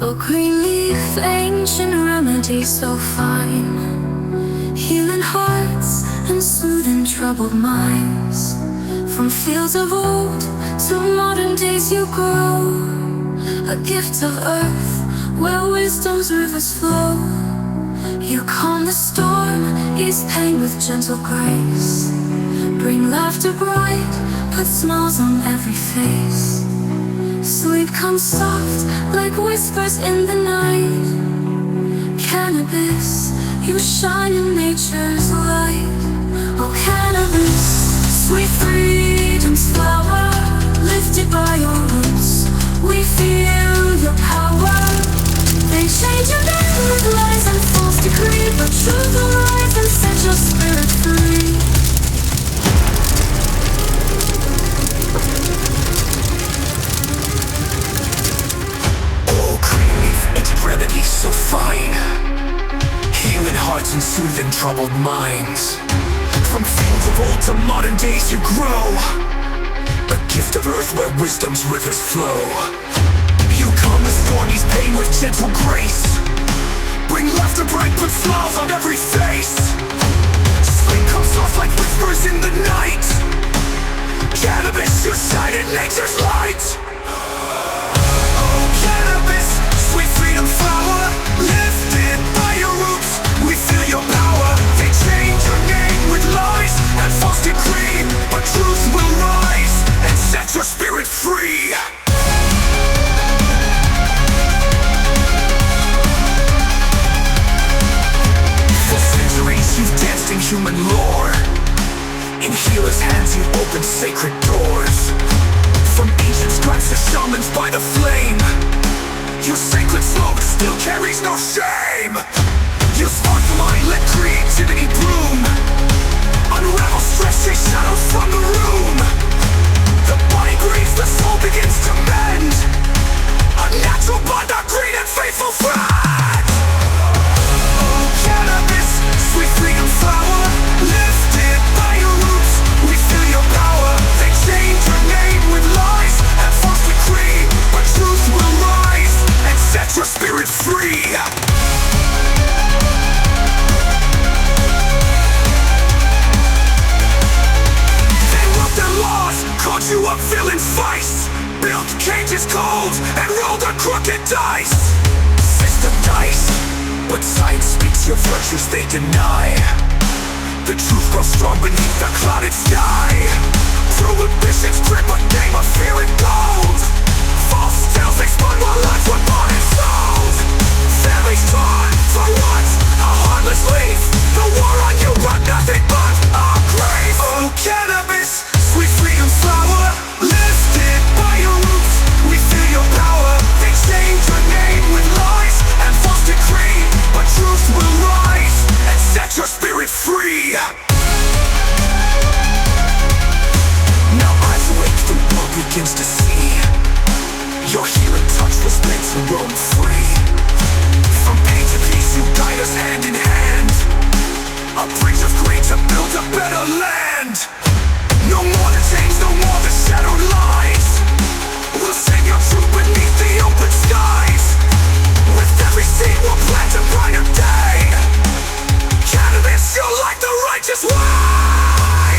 Oh, green leaf, ancient remedy so fine, healing hearts and soothing troubled minds. From fields of old to modern days you grow, a gift of earth where wisdom's rivers flow. You calm the storm, ease pain with gentle grace, bring laughter bright, put smiles on every face. Sleep comes soft like whispers in the night. Cannabis, you shine in nature's light. Oh, cannabis, sweet freedom's flower, lifted by your roots, we feel your power. They change your name with lies and false decree, but truth will rise and set your spirit free. Remedy so fine, healing hearts and soothing troubled minds. From fields of old to modern days you grow, a gift of earth where wisdom's rivers flow. You calm the stormy's pain with gentle grace, bring laughter bright, put smiles on every face. Sleep comes soft like whispers in the night. Cannabis, you shine in nature's light. Oh, cannabis, sweet freedom flower, lifted by your roots, we feel your power. They change your name with lies and false decree, but truth will rise and set your spirit free. For centuries you've danced in human lore, in healers' hands you open sacred doors. From ancient scribes to shamans by the flame, your sacred smoke still carries no shame. You spark the mind, let creativity bloom, unravel stress, chase shadows from the room. The body grieves, the soul begins to mend, a natural bond, a green and faithful friend. Oh, cannabis, sweet freedom flower, lifted by your roots, we feel your power. They change your name with lies and false decree, but truth will rise and set your spirit free. They wrote their laws, caught you up feeling vice, built cages cold and rolled a crooked dice. System dice, but science speaks your virtues they deny. The truth grows strong beneath the clouded sky. Prohibition's grip, a game of fear and gold. False tales they spun while lives were bought and sold. Families torn for what? A heartless leaf. The war on you brought nothing but a grave. Oh, cannabis, sweet freedom flower, lifted by your roots, we feel your power. They change your name with lies and false decree, but truth will rise and set your spirit free. Now eyes awake, the world begins to see. Your healing touch was meant to roam free. From pain to peace you guide us hand in hand, a bridge of grain to build a better land. No more the chains, no more the shadowed lies. We'll sing your truth beneath the open skies. With every seed we'll plant a brighter day. Cannabis, you're like the righteous way.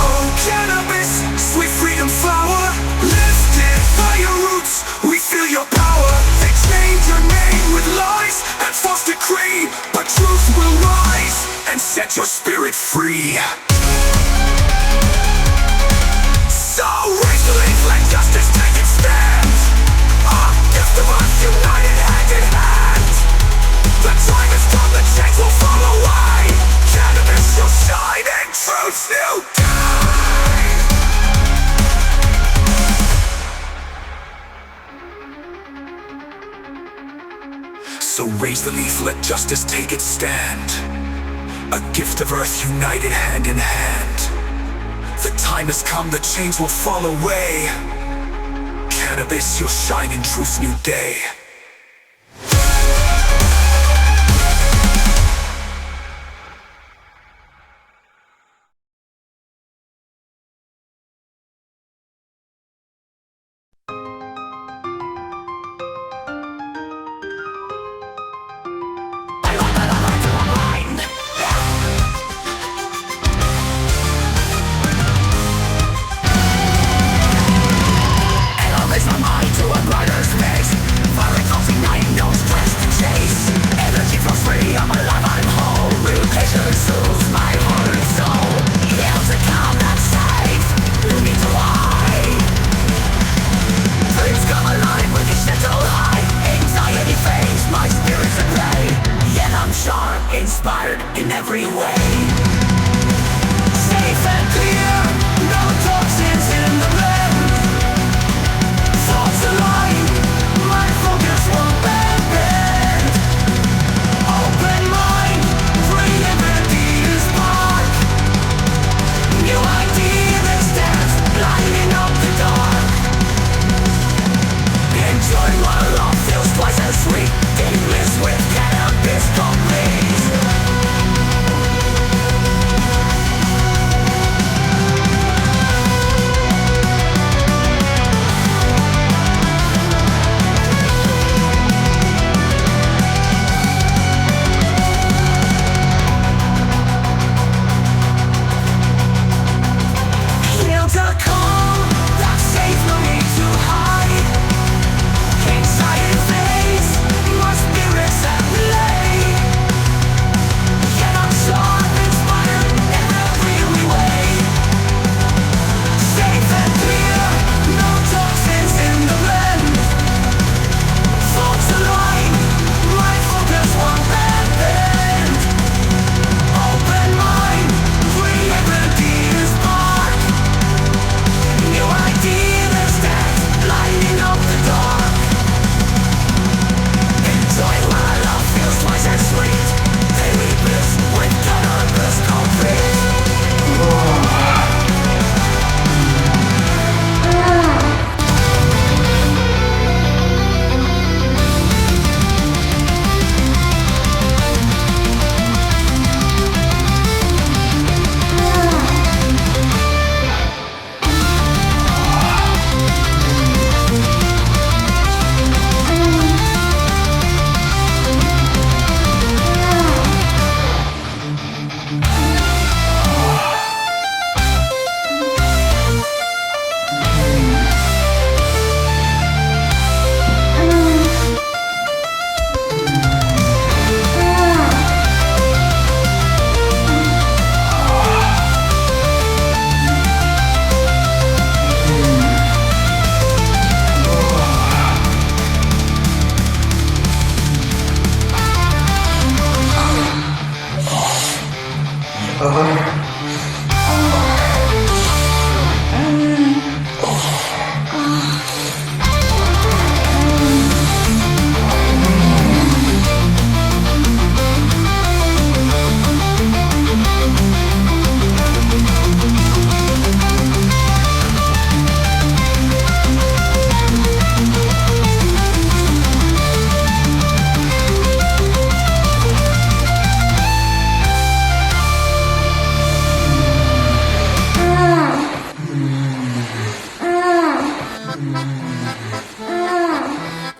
Oh, cannabis, sweet freedom flower, lifted by your roots, we feel your power. They change your name with lies and false decree, but truth will rise and set your spirit free. So raise the leaf, let justice take its stand. A gift of us united hand in hand. The time has come, the change will fall away. Cannabis shall shine in truth's new day. So raise the leaf, let justice take its stand. A gift of earth united hand in hand. The time has come, the change will fall away. Cannabis, you'll shine in truth's new day.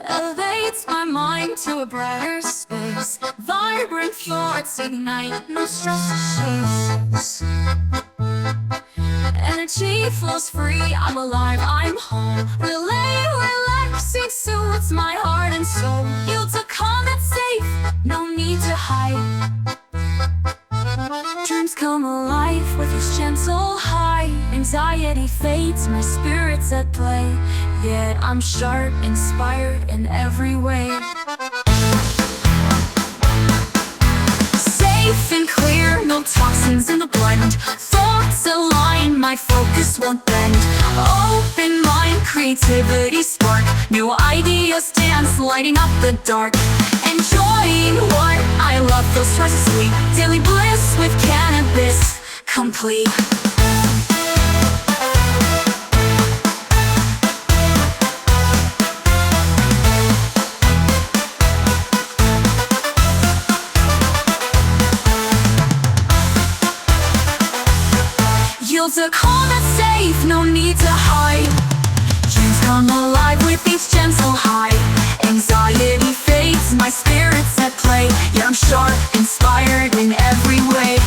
Elevates my mind to a brighter space. Vibrant thoughts ignite, no stress issues. Energy flows free, I'm alive, I'm home. Relaxing suits my heart and soul. Yields a calm that's safe, no need to hide. Dreams come alive with this gentle high. Anxiety fades, my spirit's at play. Yet I'm sharp, inspired in every way. Safe and clear, no toxins in the blend. Thoughts align, my focus won't bend. Open mind, creativity spark. New ideas dance, lighting up the dark. Enjoying what I love feels fresh and sweet. Daily bliss with cannabis, complete. Yields a calm that's safe, no need to hide. Dreams come alive with each gentle high. Anxiety fades, my spirit's at play. Yeah, I'm sharp, inspired in every way.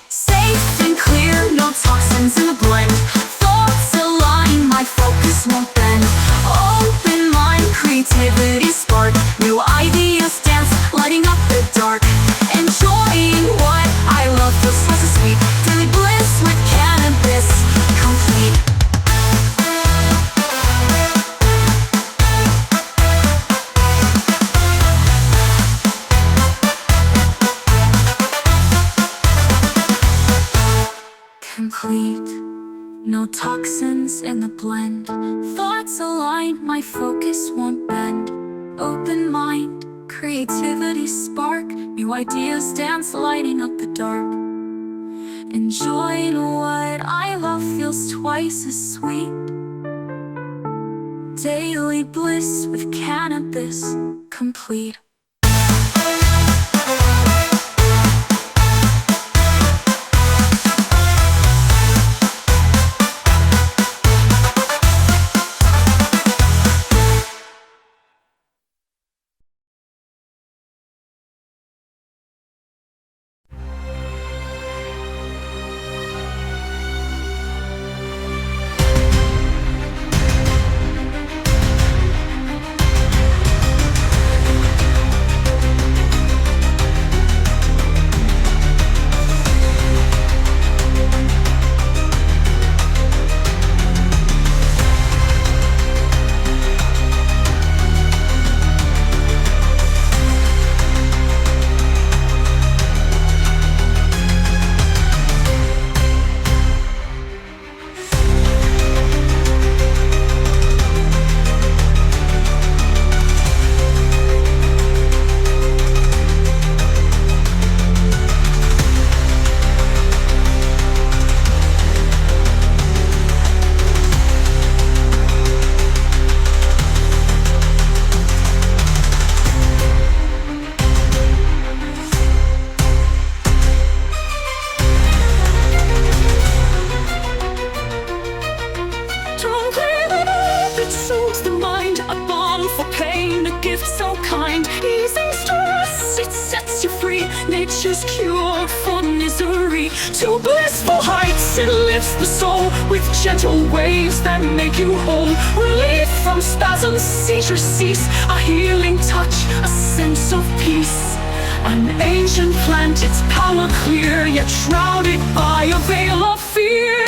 Safe and clear, no toxins in the blend. Thoughts align, my focus won't bend. Open mind, creativity spark. New ideas dance, lighting up the dark. Enjoying what I love feels fresh and sweet. Daily bliss with cannabis, complete. Complete. No toxins in the blend. Thoughts align, my focus won't bend. Open mind, creativity spark. New ideas dance, lighting up the dark. Enjoying what I love feels twice as sweet. Daily bliss with cannabis, complete. nature's cure for misery. To blissful heights it lifts the soul, with gentle waves that make you whole. Relief from spasms, seizures cease, a healing touch, a sense of peace. An ancient plant, its power clear, yet shrouded by a veil of fear.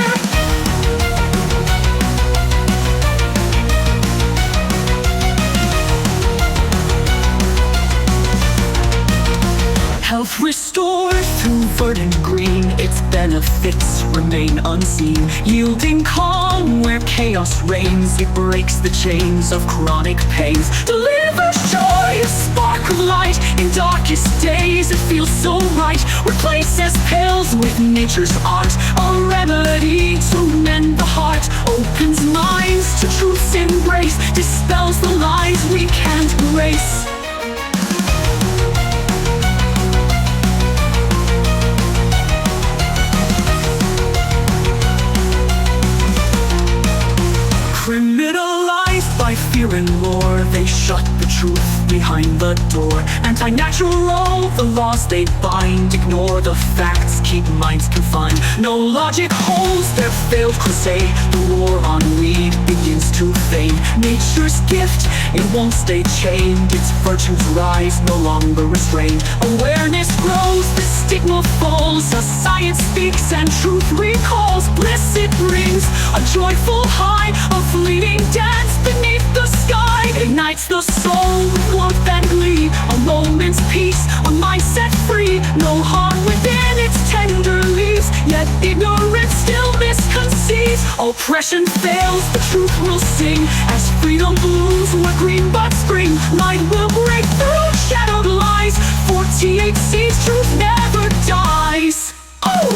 Health restored through verdant green, green, its benefits remain unseen. Yielding calm where chaos reigns, it breaks the chains of chronic pains. Delivers joy, a spark of light in darkest days. It feels so right. Replaces pills with nature's art, a remedy to mend the heart. Opens minds to truth's embrace, dispels the lies we can't erase. Criminalized by fear and lore, they shut the truth behind the door. Anti-natural, the laws they bind, ignore the facts, keep minds confined. No logic holds their failed crusade, the war on weed begins to fade. Nature's gift, it won't stay chained, its virtues rise, no longer restrained. Awareness grows, the stigma falls, as science speaks and truth recalls. Bliss it brings, a joyful high, a fleeting dance beneath the sky. Ignites the soul with warmth and glee, a moment's peace, a mind set free. No harm within its tender leaves, yet ignorance still misconceives. Oppression fails, the truth will sing, as freedom blooms where green buds spring. Light will break through shadowed lies, 48 seeds, truth never dies. Oh!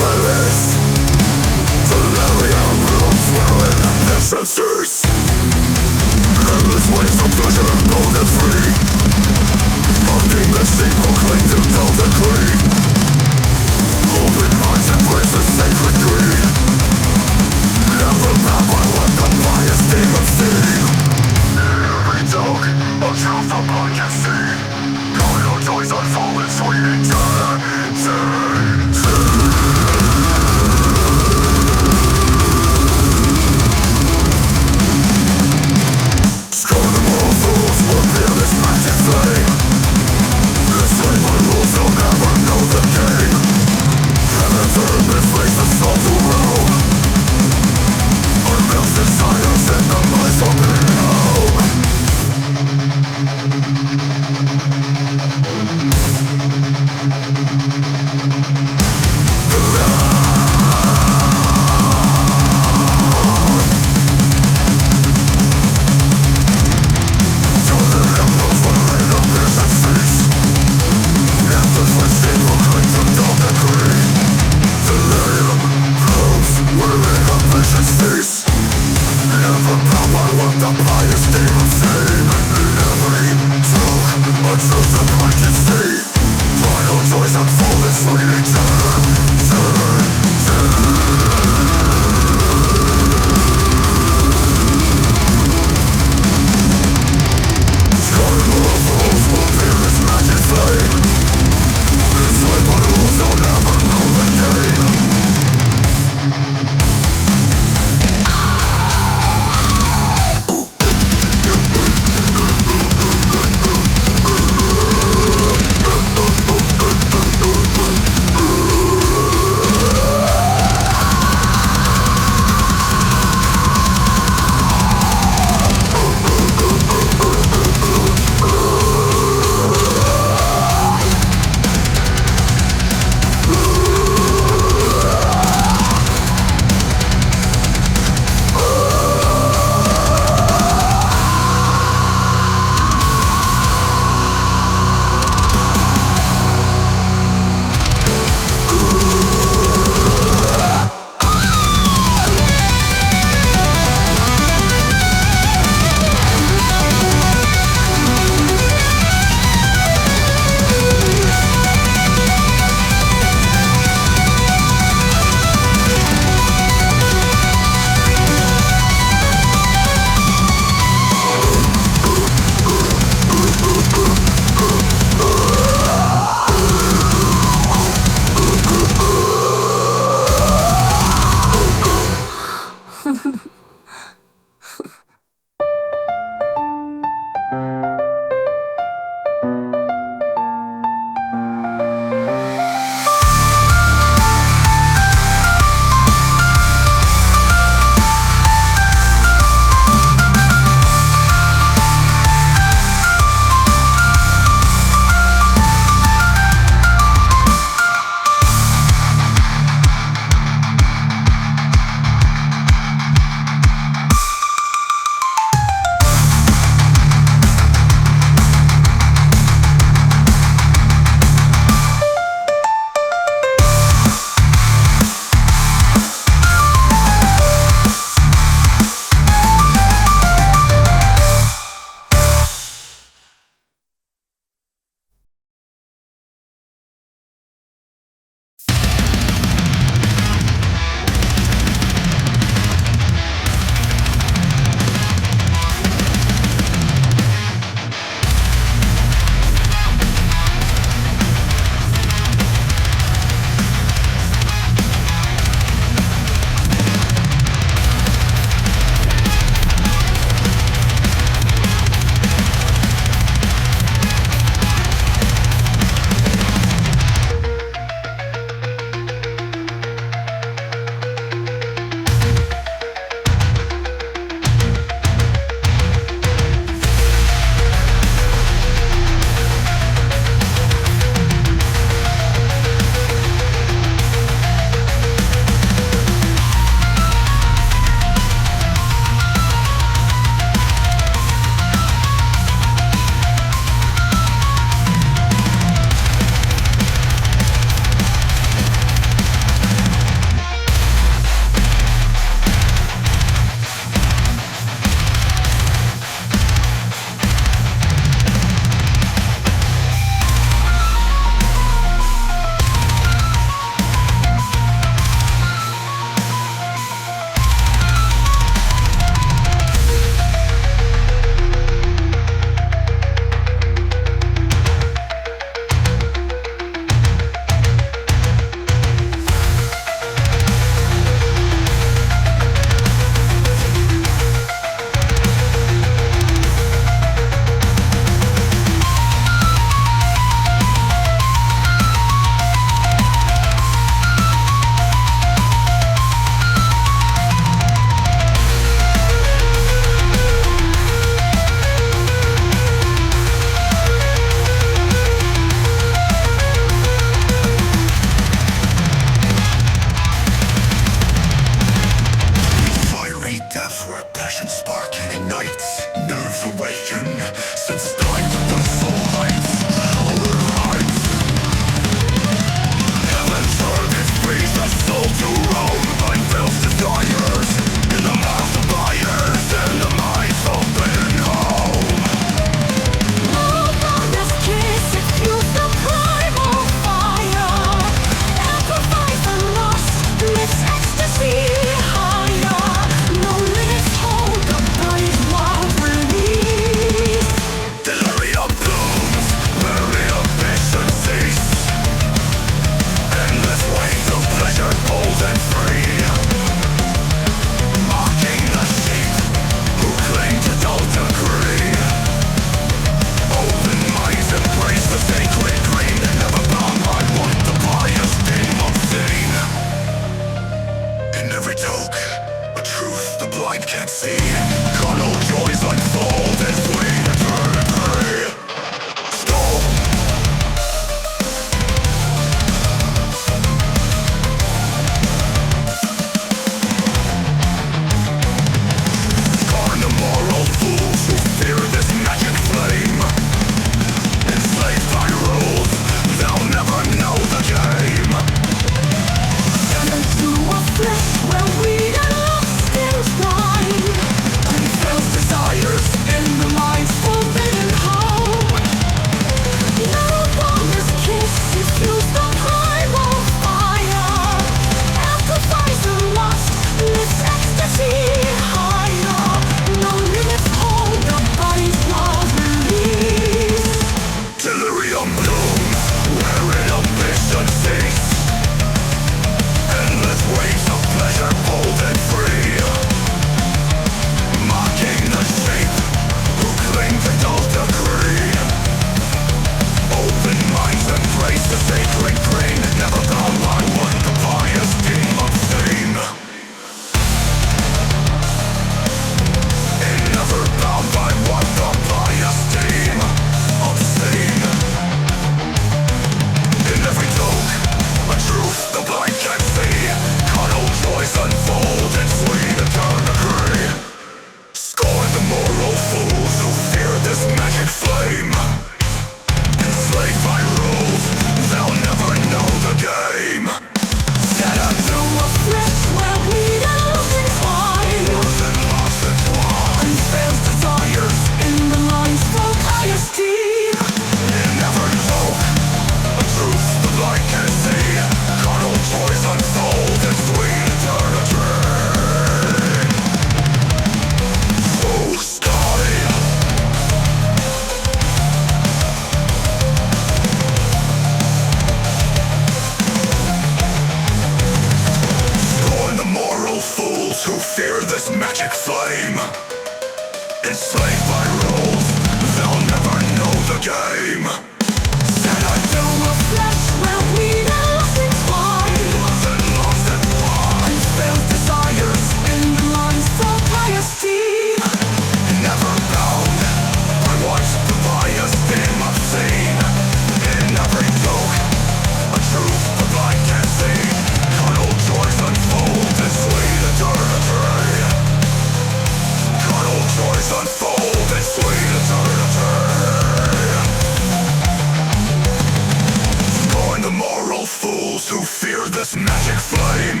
fools who fear this magic flame.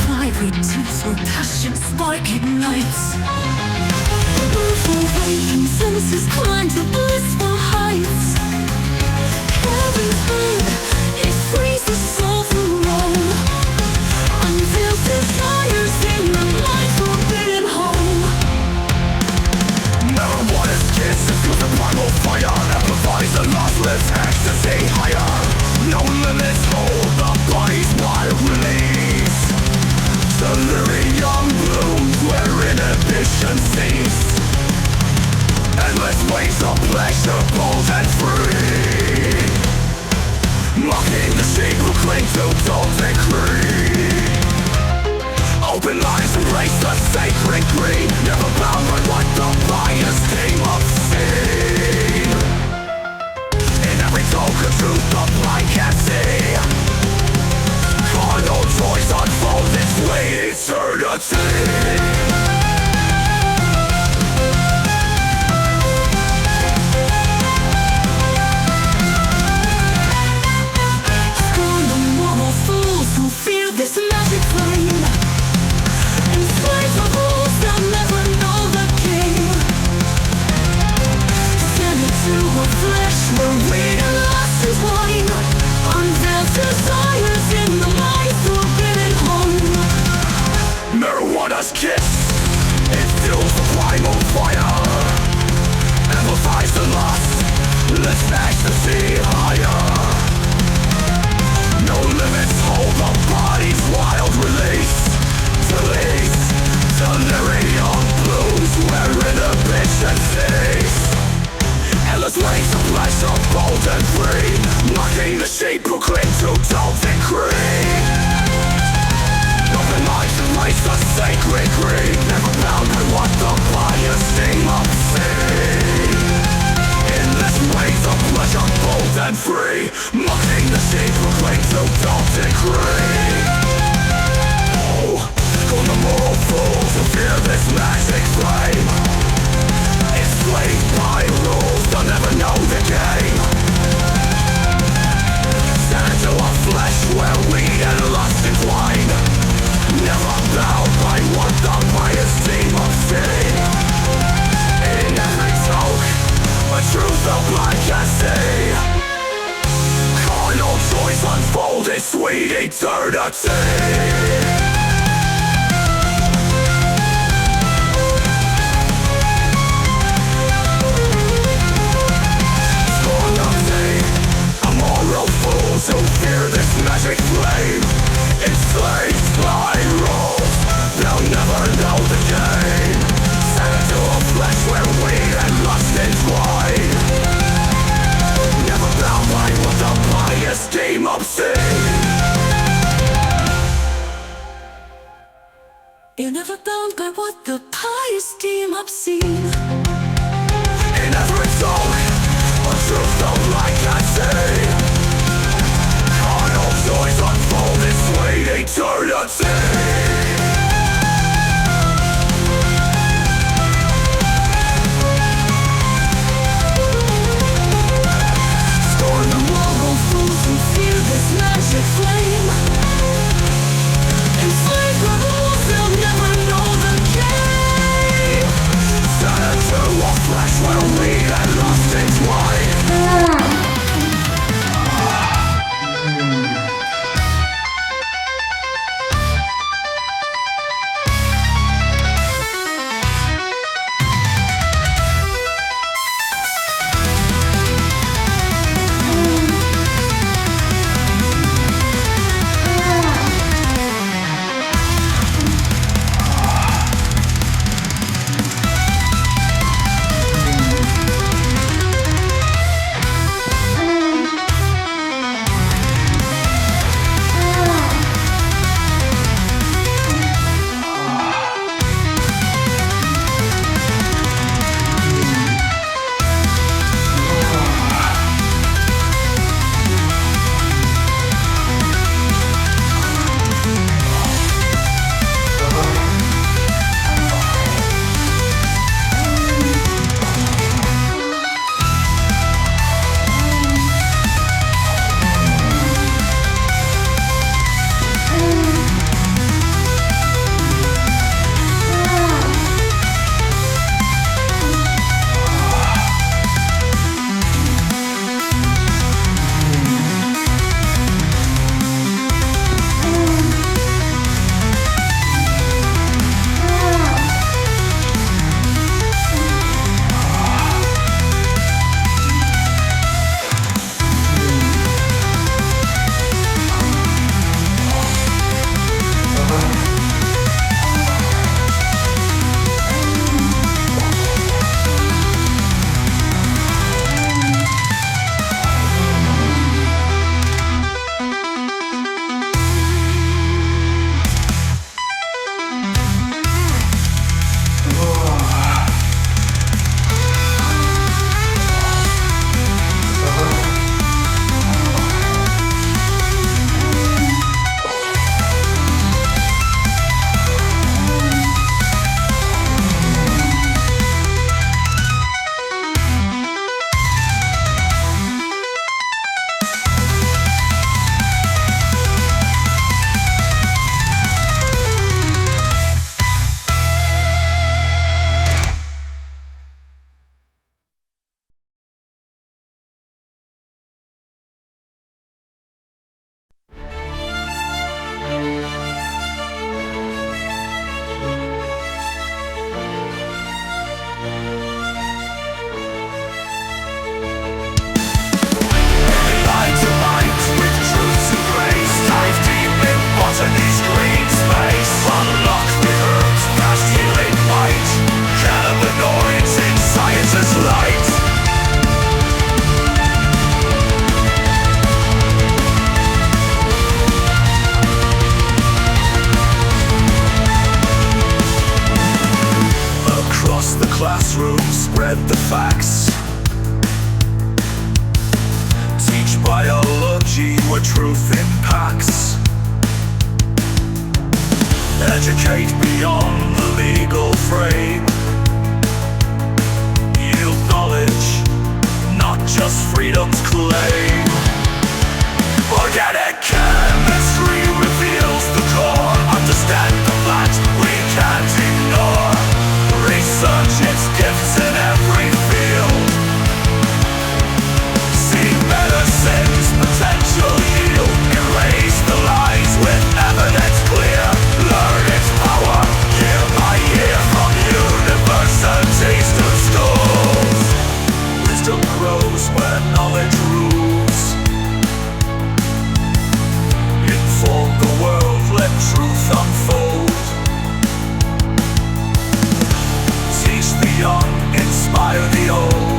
Fiery tips where passion spark ignites. Powerful raging senses climb to blissful heights. Heaven's bird, it frees the soul to roam. Unveiled desires in the light forbidden home. Marijuana's kiss to feel the primal fire. Amplifies the lost lives ecstasy higher. No limits hold the body's wild release. Delirium blooms where inhibition cease. Endless ways of pleasure, bold and free. Mocking the sheep who cling to dull decree. Open lines embrace the sacred green. Never bound by what the pious king obscene. In every token truth the blind can see. Carnal joys unfold its way eternity. This magic flame enslaves the fools, they'll never know the king. Send it to a flesh where weed and lust is wine. Unveiled desires in the light forbidden home. Marijuana's kiss, it fuels the primal fire. Amplifies the lust, let's ecstasy higher. No limits hold the body's wild release. Release, delirium blooms where inhibition cease. Endless ways of pleasure, bold and free. Mocking the sheep who cling to dull decree. Open minds embrace the sacred creed. Never bound by what the pious deem obscene. Endless ways of pleasure, bold and free. Mocking the sheep who cling to dull decree. Oh, on the moral fools who fear this magic flame. Enslaved by rules, they'll never know the game. Sent into a flesh where weed and lust entwine. Never bound by what the pious deem obscene. In every talk, a truth the blind can see. Carnal joys unfold in sweet eternity. Fools who fear this magic flame. Enslaved by rules, they'll never know the game. Sent into a flesh where weed and lust entwine. Never bound by what the pious deem obscene. You're never bound by what the pious deem obscene. In every talk, a truth the blind can see. Carnal joys unfold in sweet eternity. Scorn the moral fools who fear this magic flame. Enslaved by rules, they'll never know the game. Sent into a flesh where weed and lust entwine. biology where truth impacts. Educate beyond the legal frame. Yield knowledge, not just freedom's claim. Organic chemistry reveals the core. Understand the facts we can't ignore. Research its gifts in every field. See medicine's potential yield. Erase the lies with evidence clear. Learn its power year by year, from universities to schools. Wisdom grows where knowledge rules. Inform the world, let truth unfold. Teach the young, inspire the old.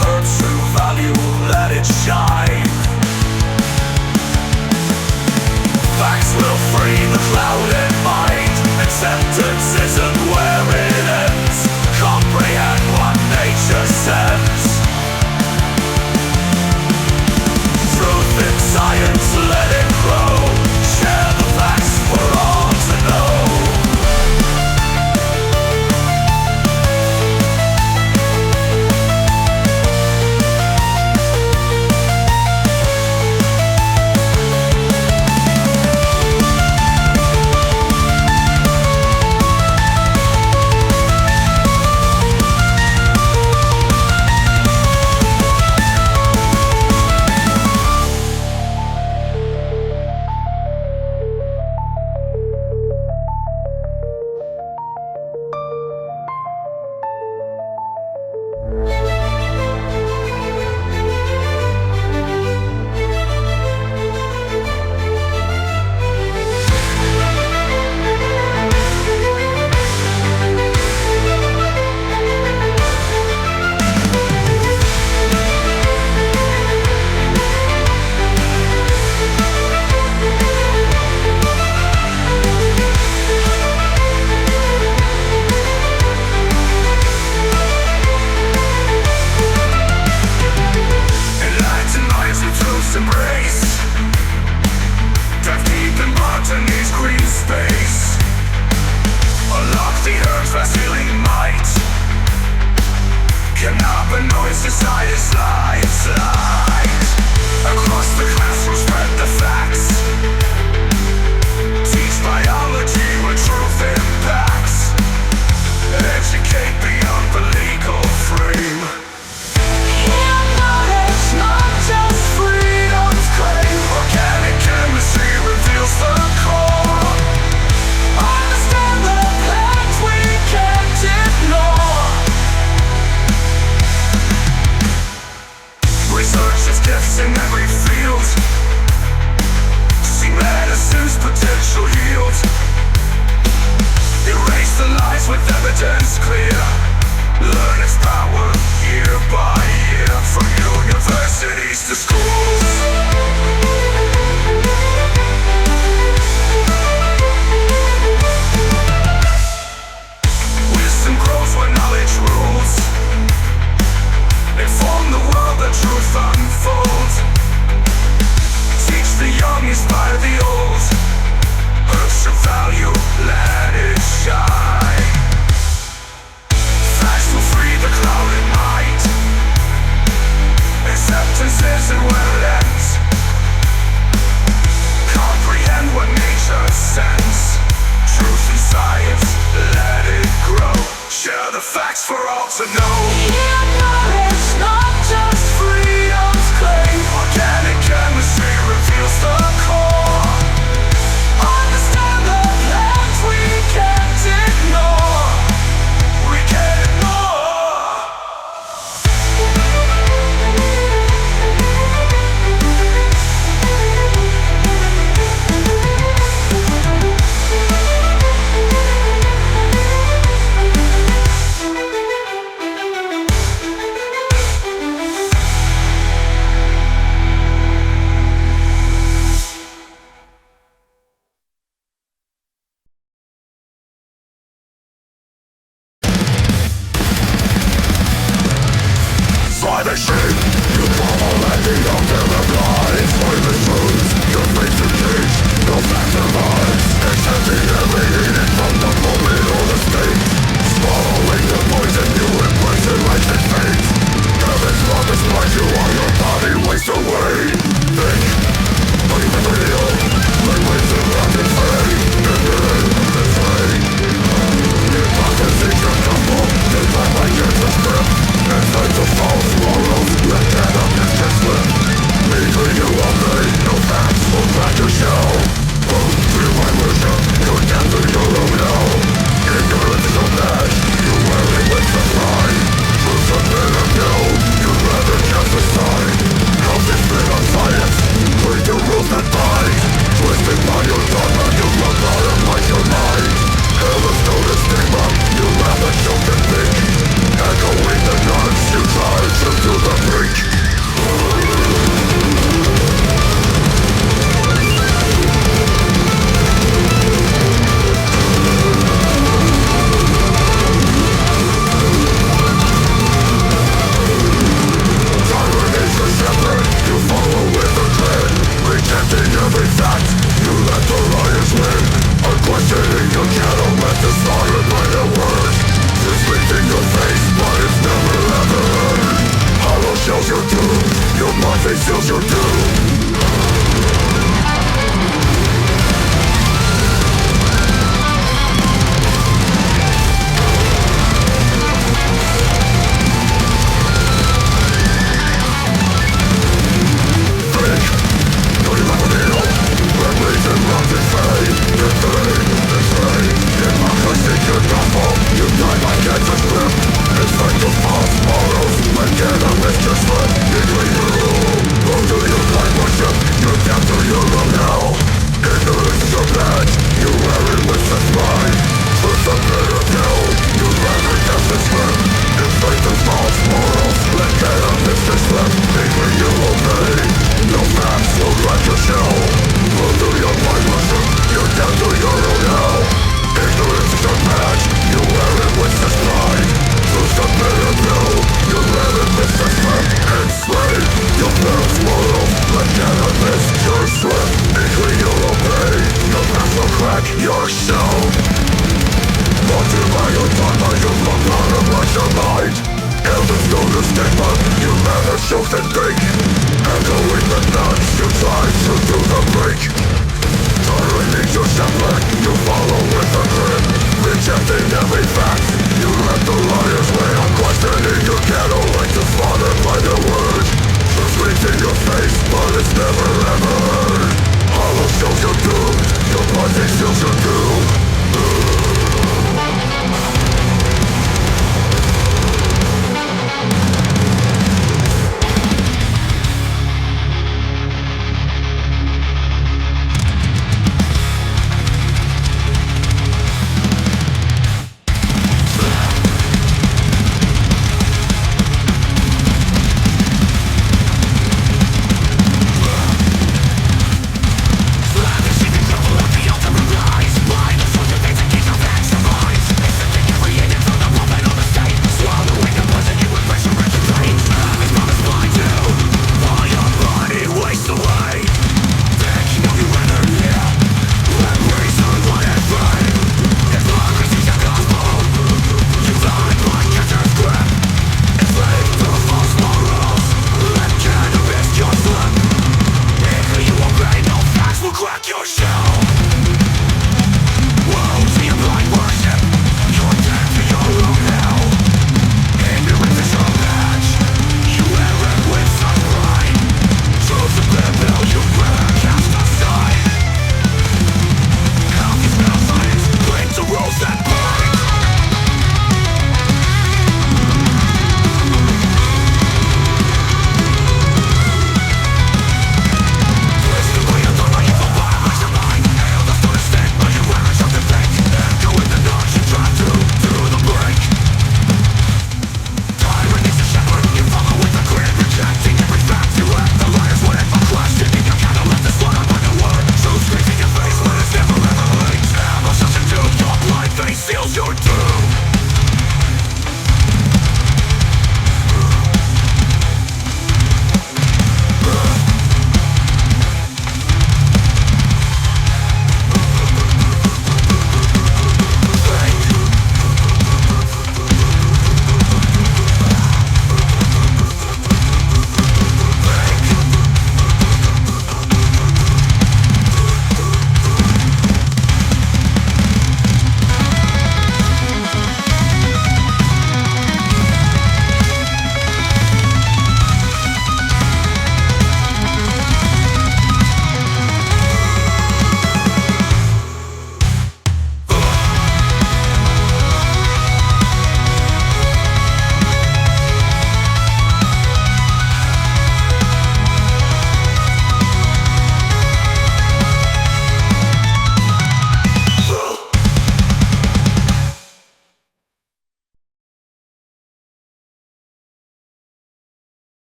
Her true value, let it shine. Facts will free the clouded mind. Acceptance isn't where it ends. Comprehend what nature sends. Truth in science, let it grow. Share the facts for all to know.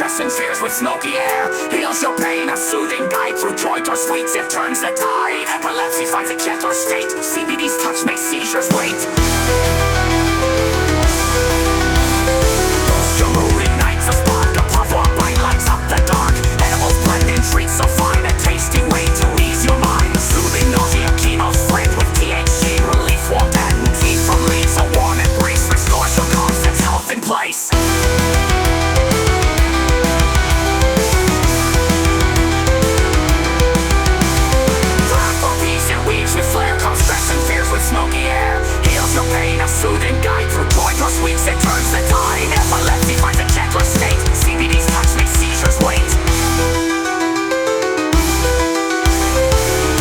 stress and fears with smoky air. Heals your pain, a soothing guide through joy or sweets, it turns the tide. Epilepsy finds a gentler state, CBD's touch makes seizures wait. Your mood ignites a spark, a puff or a bite lights up the dark. Edibles blend in treats so fine, a tasty way to ease your mind. Soothing nausea, chemo's friend with THC, relief warmth and tea from leaves. A warm embrace restores your constant health in place. Smoky air heals your pain, a soothing guide through joy or sweets, it turns the tide. Epilepsy finds a gentler state, CBD's touch makes seizures wait.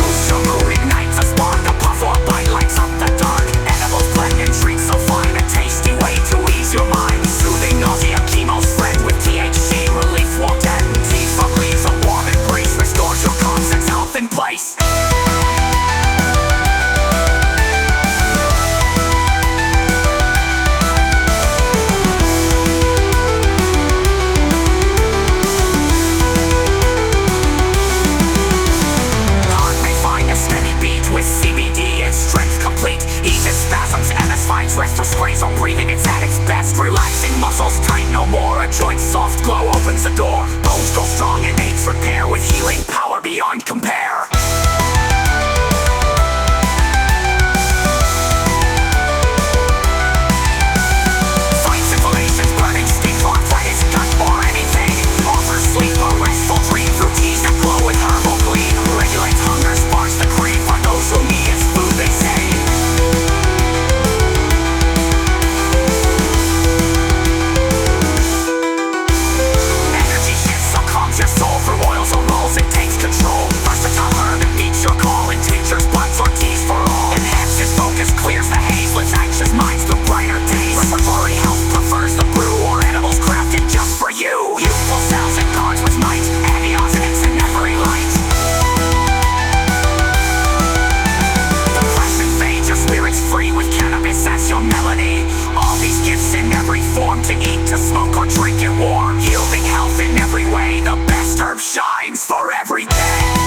Boosts your mood, ignites a spark, a puff or a bite lights up the dark. Edibles blend in treats so fine, a tasty way to ease your mind. Soothing nausea, chemo's friend with THC, relief warmth and tea from leaves. A warm embrace restores your constant health in place. Restful sprays on breathing, it's at its best. Relaxing muscles tight, no more. A joint soft glow opens the door. Bones grow strong and aches repair with healing power beyond compare. Fights inflammations, burning steam, arthritis, gut or anything. Offers sleep, a restful dream through teas that glow with herbal gleam. Regulates hunger, sparks the cream for those who need its food, they say. Your soul for oils or rolls, it takes control. Versatile herb, it meets your call. In tinctures, blunts, or teas for all. Enhances focus, clears the haze. Lets anxious minds through brighter days. Respiratory health prefers the brew or edibles crafted just for you. Youthful cells and guards with might. Antioxidants in every light. Depression fades, your spirit's free with cannabis as your melody. All these gifts in every form, to eat, to smoke, or drink it warm. Yielding health in every way, the best herb shines for every day.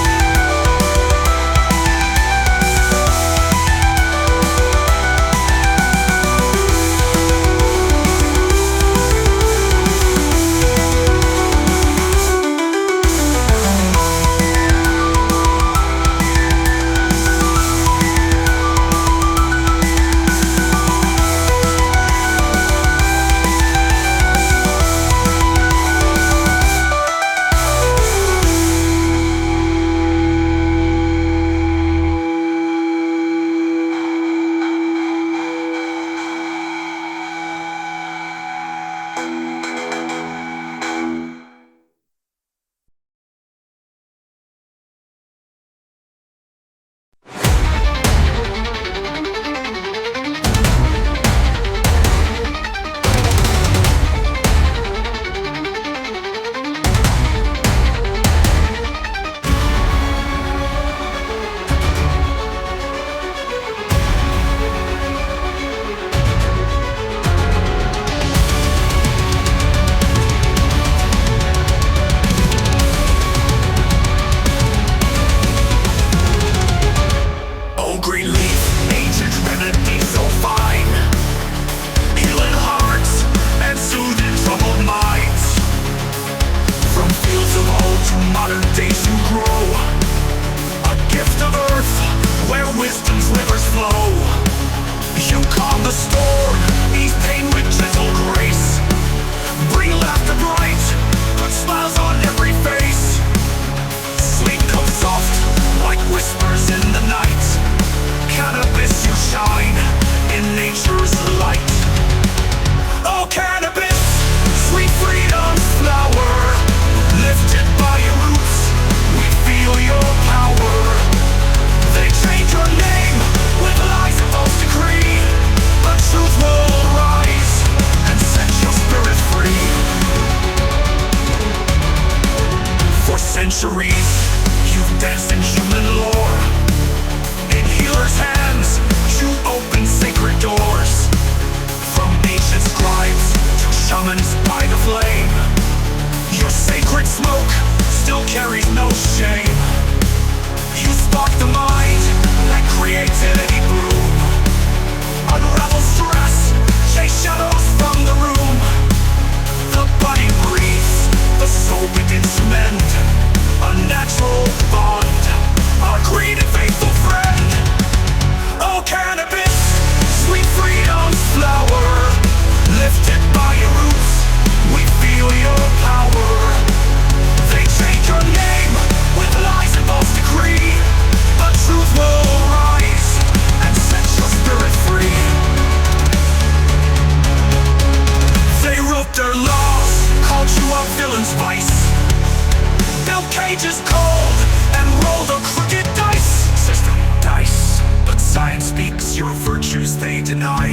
pleasures they deny.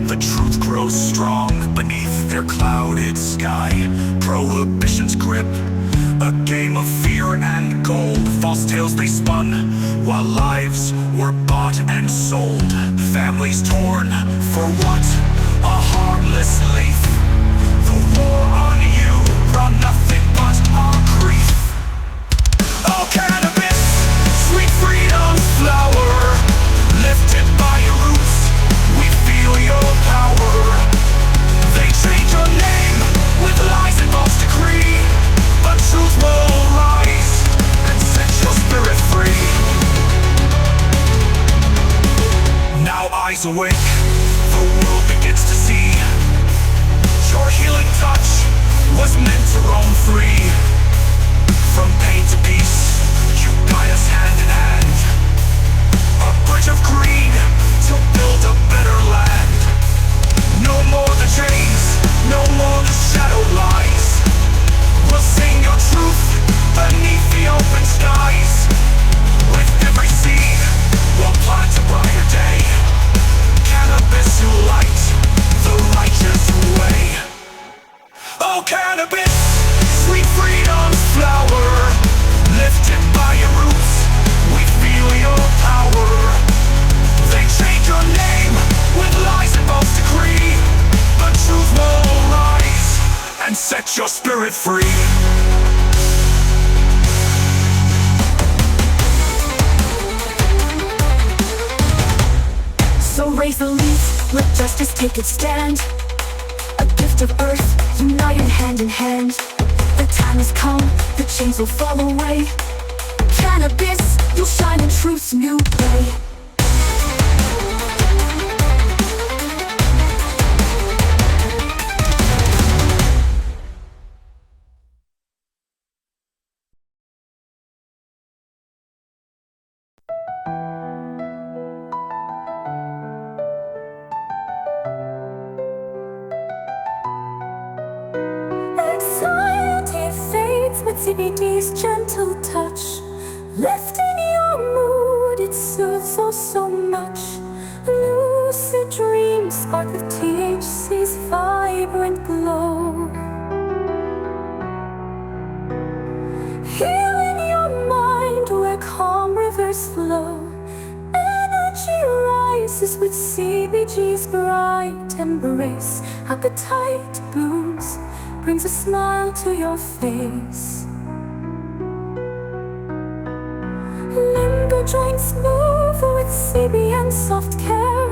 The truth grows strong beneath their clouded sky. Prohibition's grip, a game of fear and gold. False tales they spun, while lives were bought and sold. Families torn, for what? A harmless leaf. The war on you brought nothing but our grief. Oh, cannabis, sweet freedom's flower, lifted by your roots, we feel your power. They change your name with lies and false decree, but truth will rise and set your spirit free. Now eyes awake, the world begins to see. Your healing touch was meant to roam free. From pain to peace, you guide us hand in hand. A bridge of greed to build a better land. No more the chains, no more the shadowed lies. We'll sing your truth beneath the open skies. With every seed, we'll plant a brighter day. Cannabis you light, the righteous way. Oh, cannabis, sweet freedom's flower, lifted by your roots, we feel your power. They change your name with lies and false decree, but truth will rise and set your spirit free. So raise the leaf, let justice take its stand. A gift of earth, united hand in hand. The time has come, the chains will fall away. Cannabis, you'll shine in truth's new way. Anxiety fades with CBD's gentle touch. Lifting your mood, it soothes oh so much. Lucid dreams spark with THC's vibrant glow. Healing your mind where calm rivers flow. Energy rises with CBG's bright embrace. Appetite blooms, brings a smile to your face. Limber joints move with CBN soft care.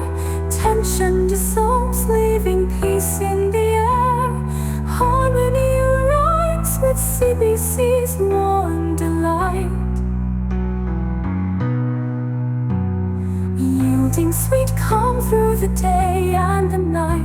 Tension dissolves, leaving peace in the air. Harmony rides with CBC's warm delight. Yielding sweet calm through the day and the night.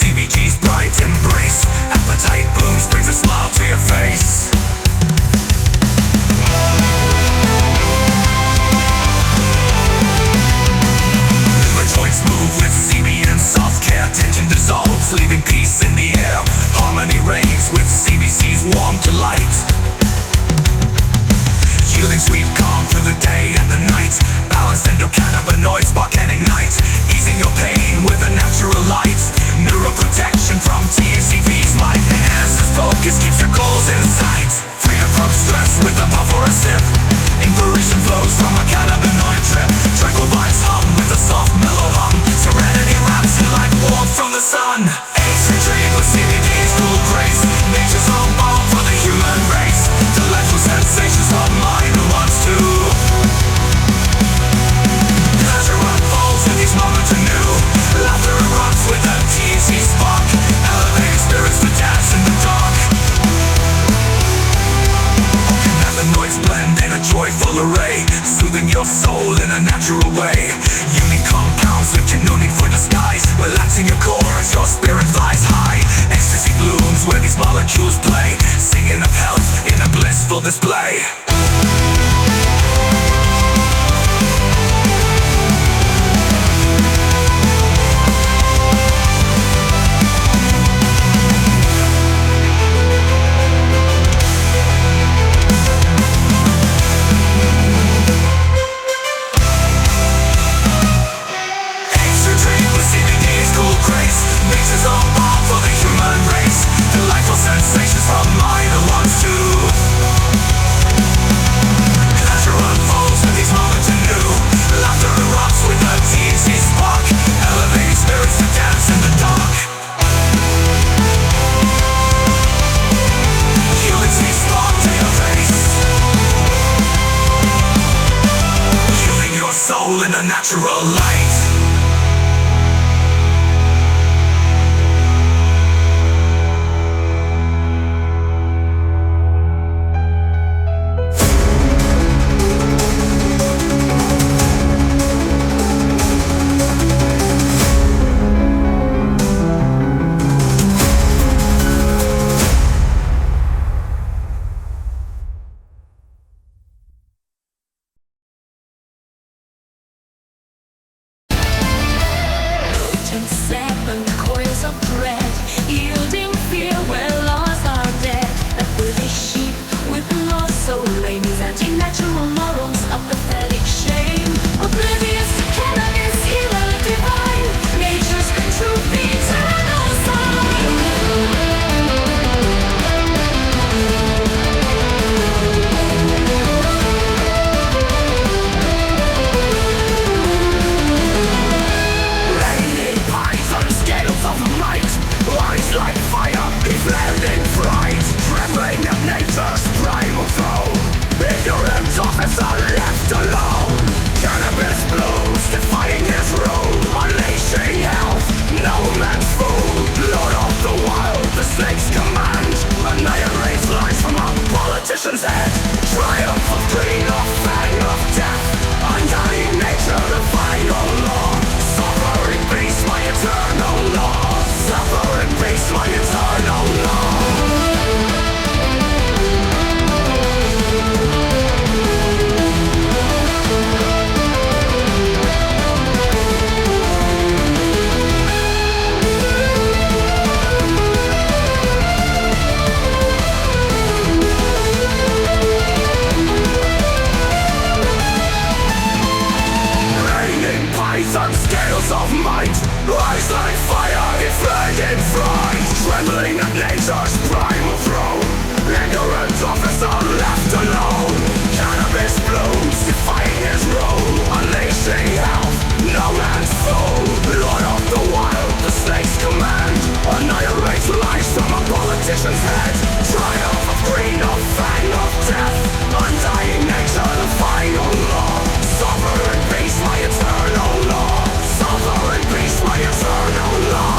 CBG's bright embrace. Appetite booms, brings a smile to your face. Liver joints move with CB and soft care. Tension dissolves, leaving peace in the air. Harmony reigns with CBC's warm delight. Yielding sweet calm through the day and the night. Balanced endocannabinoids spark and ignite. Easing your pain with a natural light. Neuroprotection from THCV's might. Enhances focus, keeps your goals in sight. Freedom from stress with a puff or a sip. Inspiration flows from a cannabinoid trip. Tranquil vibes hum with a soft mellow hum. Serenity wraps you like warmth from the sun. Ace retrieved with CBD's cool grace. Nature's own balm for the human race. Delightful sensations of mind who wants to. Pleasure unfolds in these moments anew. Laughter erupts with a THC spark. Elevating spirits to dance in the dark. Cannabinoids blend in a joyful array, soothing your soul in a natural way. Unique compounds with no need for disguise, relaxing your core as your spirit flies high. Ecstasy blooms where these molecules play, singing of health in a blissful display. Nature's own balm for the human race. Delightful sensations from mind who wants to. Pleasure unfolds with these moments anew. Laughter erupts with a THC spark. Elevating spirits to dance in the dark. Healing sees spark to your face. Healing your soul in a natural light. Seven coils of thread, yielding fear where laws are dead. That worthy sheep with laws so lame, his anti-natural morals of pathetic shame. Oblivious to cannabis, healer divine, nature's control, the eternal like fire, he flared in fright, trembling at nature's primal flow. Ignorant officer left alone. Cannabis blows, defying his rule, unleashing health, no man's fool. Lord of the wild, the snake's command, annihilates lies from a politician's head. Triumph of green, of fang, of death, undying nature, the final law. Suffering beast, my eternal law. Suffering beast, my eternal law. Raining python scales of might, rise like fire, it fled in fright, trembling at nature's primal throne. Ignorant officer left alone. Cannabis blooms, defying his rule, unleashing health, no man's fool. Lord of the wild, the snake's command, annihilates lies from a politician's head. Triumph of green, of fang, of death, undying nature, the final law. Sovereign beast, my eternal law. Sovereign beast, my eternal law.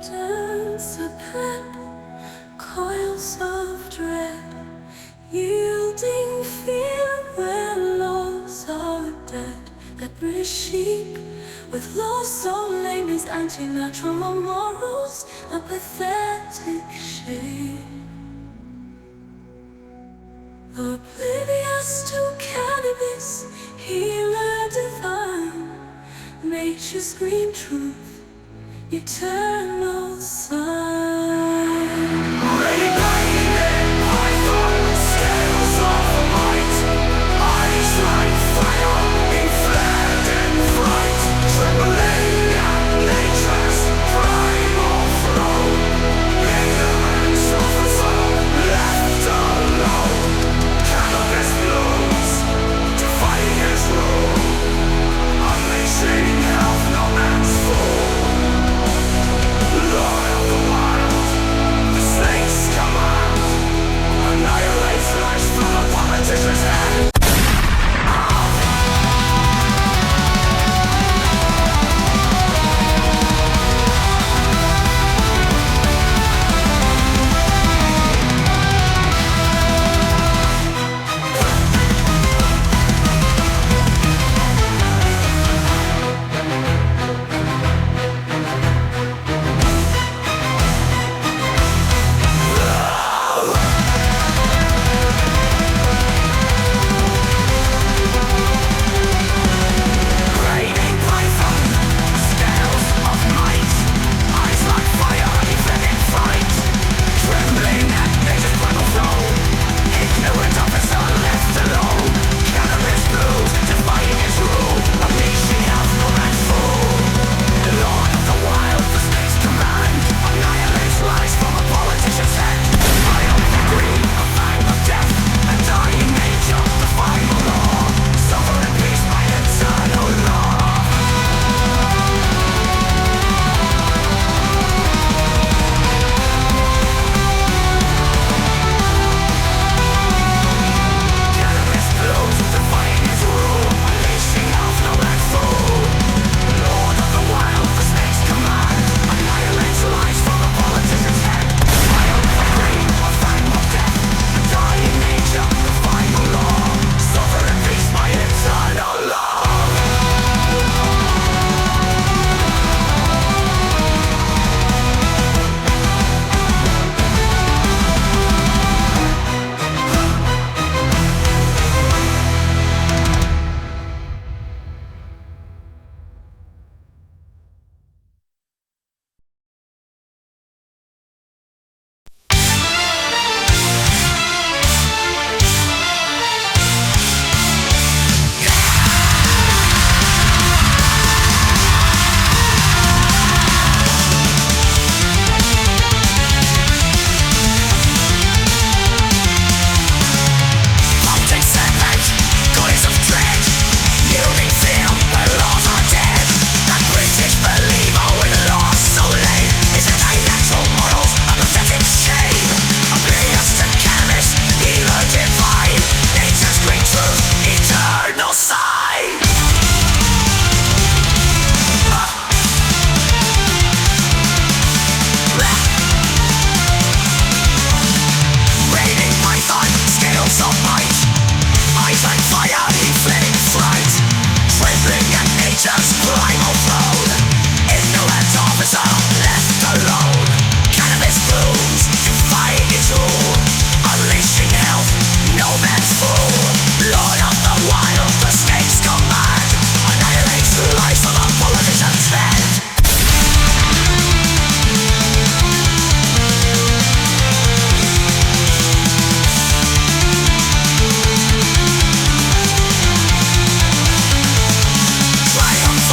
dance a pet, coils of dread, yielding fear where laws are dead. That British sheep with laws so lame, his anti-natural morals, a pathetic shame. Oblivious to cannabis, healer divine, nature's green truth, eternal sign. Raining python, scales of light, eyes like fire, in fled and fright, trembling at nature's primal throne. Ignorance of the soul, left alone. Cannabis blooms, defying his rule, unleashing health no man's fool. Lord of the wild, the snake's command annihilates life from a politician's hand. Raining python, scales of might, eyes like fire, even in fright, trembling at nature's primal throne. Ignorant officer left alone. Cannabis blues, defying his rule, unleashing health no man's fool. The Lord of the wild, the snake's command annihilates lies from a politician's hand. Wild the green, a fang of death, a dying nature, the final law. Suffer in peace, my eternal law. Cannabis blues, defying his rule, unleashing health no man's fool. Lord of the wild, the snake's command annihilates lies from a politician's hand. Wild the green, a fang of death, a dying nature, the final law. Suffer in peace, my eternal law. Optics and hate, goys of dread, yielding fear where laws are dead. That British believer with laws so lame, his anti-natural morals, a pathetic shame. Oblivious to cannabis, healer divine, nature's green truth, eternal sign. Raining python, scales of might, eyes like fire, he fled in fright, trembling at nature's primal throne. Ignorant officer left alone. Cannabis blooms, defying its rule, unleashing health, no man's fool. Lord of the wild, the snake's command annihilates life from a politician's hand. Triumph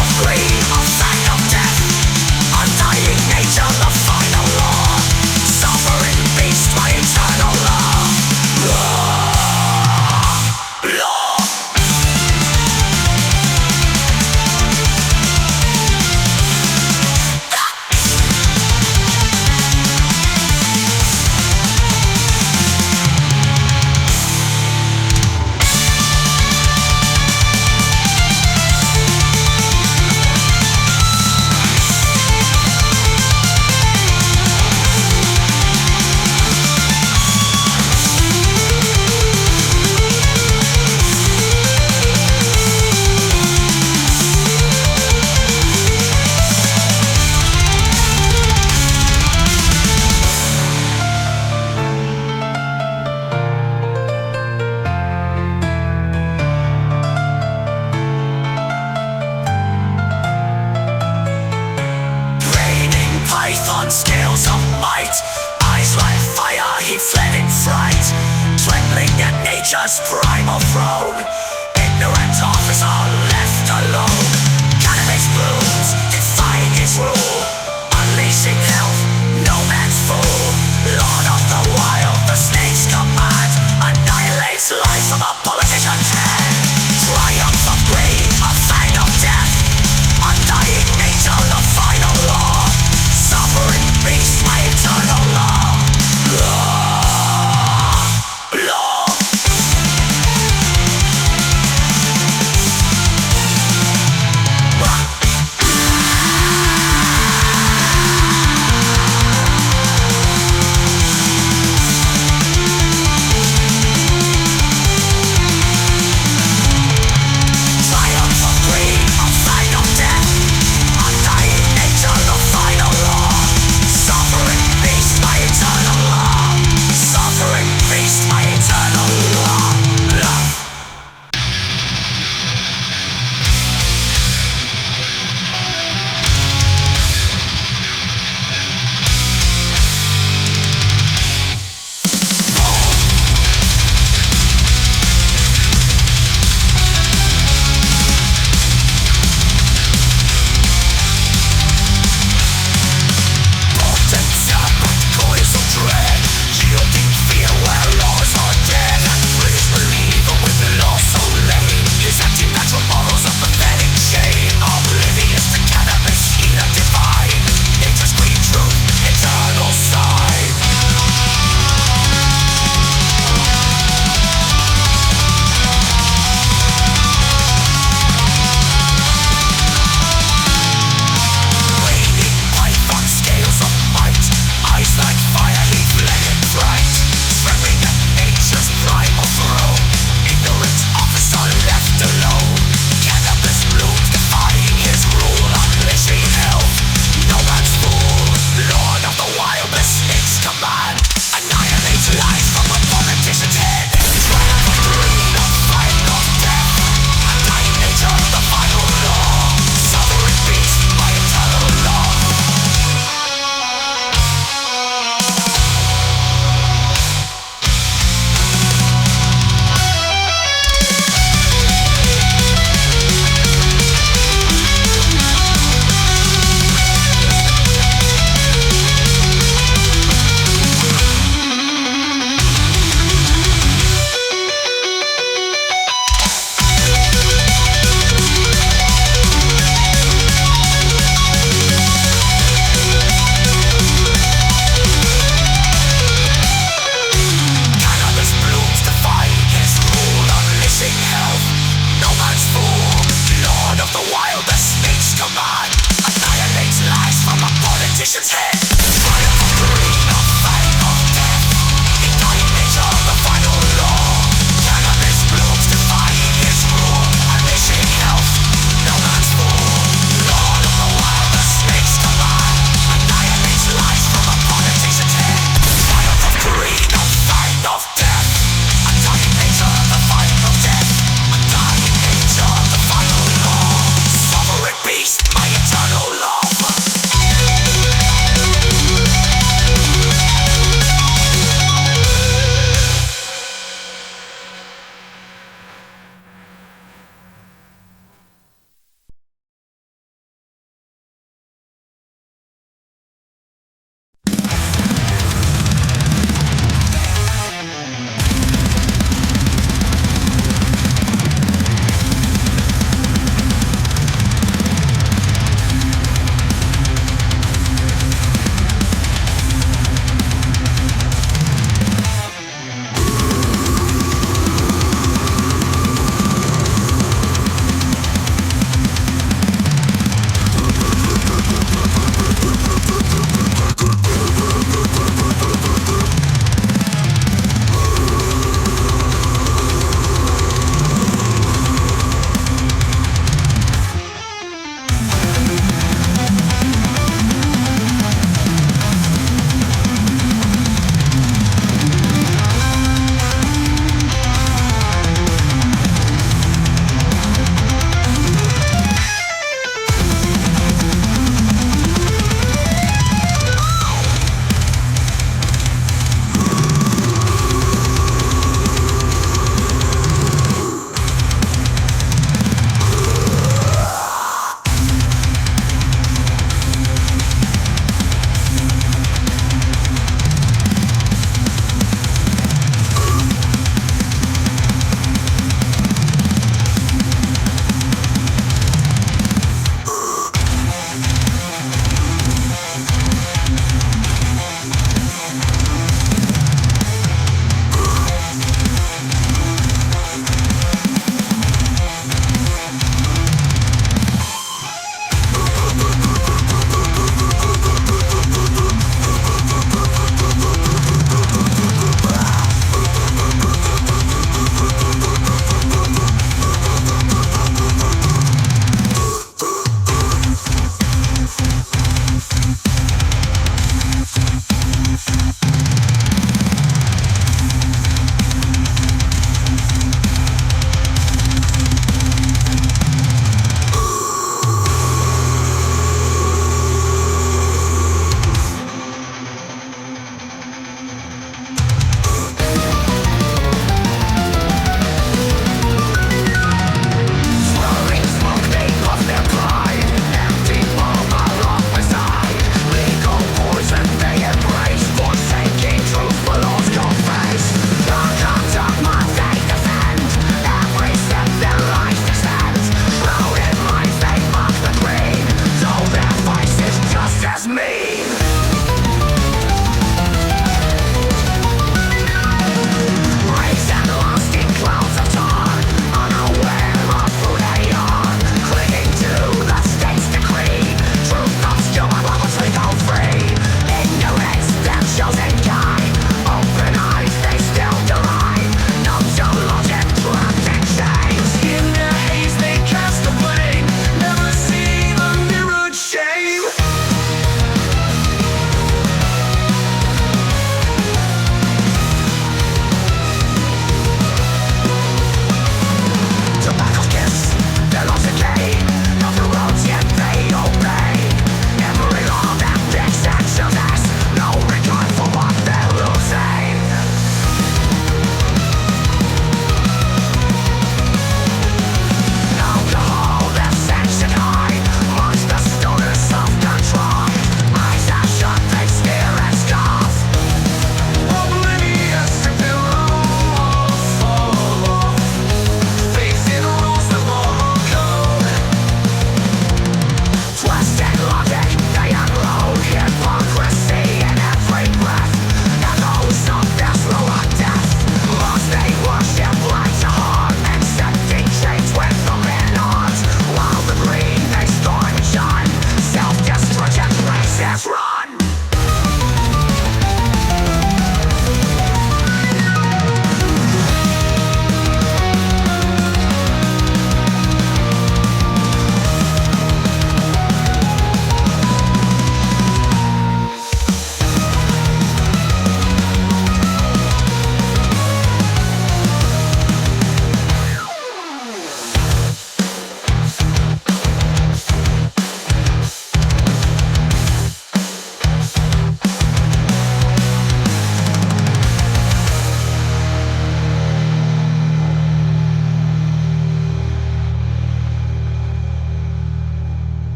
nature's primal throne. Ignorant officer left alone. Cannabis blooms, defying his rule. Unleashing health, no man's fool. Lord of the wild, the snake's command annihilates life from a politician's hand. Triumph of greed, a fang of death. Undying nature, the final law. Suffering beast, my eternal law. Law.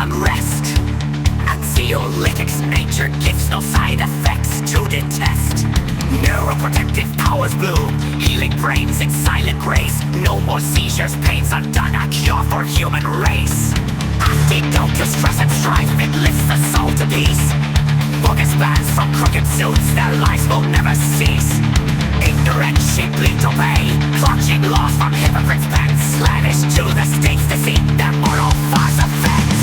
unrest. Anxiolytics, nature gives no side effects to detest. Neuroprotective powers bloom, healing brains in silent grace. No more seizures, pains undone, a cure for human race. Antidote to stress and strife, it lifts the soul to peace. Bogus bands from crooked suits, their lives will never cease. Ignorant sheep bleed to pay, clutching laws from hypocrites' pens. Slavish to the state's deceit, their moral false effects.